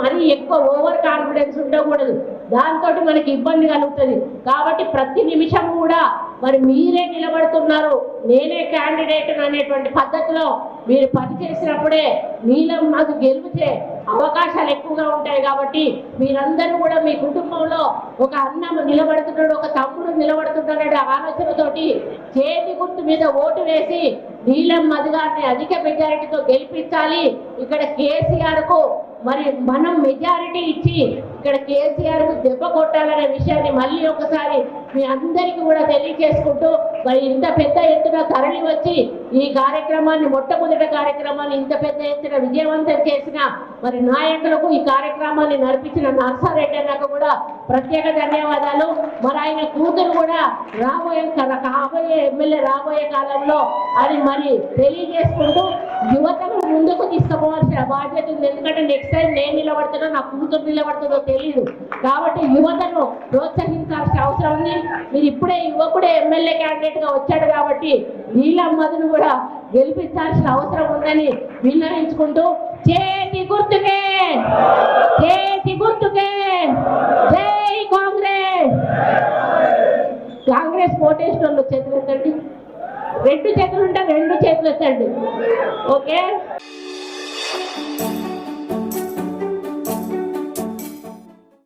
మరీ ఎక్కువ over confidence ఉండకూడదు, దాంతో మనకి ఇబ్బంది కలుగుతుంది. కాబట్టి ప్రతి నిమిషం కూడా మరి మీరే నిలబడుతున్నారు, నేనే క్యాండిడేట్ అనేటువంటి పద్ధతిలో మీరు పనిచేసినప్పుడే నీలం నాకు గెలిచే అవకాశాలు ఎక్కువగా ఉంటాయి. కాబట్టి మీరందరూ కూడా మీ కుటుంబంలో ఒక అన్న నిలబడుతున్నాడు, ఒక తమ్ముడు నిలబడుతున్నాడు ఆలోచనతోటి చేతి గుర్తు మీద ఓటు వేసి నీలం మధు గారిని అధిక మెజారిటీతో గెలిపించాలి. ఇక్కడ కేసీఆర్ కు మరి మనం మెజారిటీ ఇచ్చి ఇక్కడ కేసీఆర్ కు దెబ్బ కొట్టాలనే విషయాన్ని మళ్ళీ ఒకసారి మీ అందరికీ కూడా తెలియజేసుకుంటూ మరి ఇంత పెద్ద ఎత్తున తరలి వచ్చి ఈ కార్యక్రమాన్ని మొట్టమొదటి కార్యక్రమాన్ని ఇంత పెద్ద ఎత్తున విజయవంతం చేసిన మరి నాయకులకు, ఈ కార్యక్రమాన్ని నడిపించిన నర్సారెడ్డి అన్నకు కూడా ప్రత్యేక ధన్యవాదాలు. మరి ఆయన కూతురు కూడా కాబోయే ఎమ్మెల్యే రాబోయే కాలంలో అని మరి తెలియజేసుకుంటూ యువతను ముందుకు తీసుకుపోవాల్సిన బాధ్యత ఉంది. ఎందుకంటే నెక్స్ట్ టైం నేను నిలబడుతున్నా, నా కూతురు నిలబడుతుందో తెలియదు. కాబట్టి యువతను ప్రోత్సహించాల్సిన అవసరం ఉంది. మీరు ఇప్పుడే యువకుడే ఎమ్మెల్యే క్యాండిడేట్ గా వచ్చాడు కాబట్టి నీలం మధును కూడా గెలిపించాల్సిన అవసరం ఉందని విన్నవించుకుంటూ చేతి గుర్తుకే జై కాంగ్రెస్. కాంగ్రెస్ ఓటేసిన వాళ్ళు చేతులు ఎత్తండి, 2 చేతులు ఉంటే 2 చేతులు ఎత్తండి. ఓకే.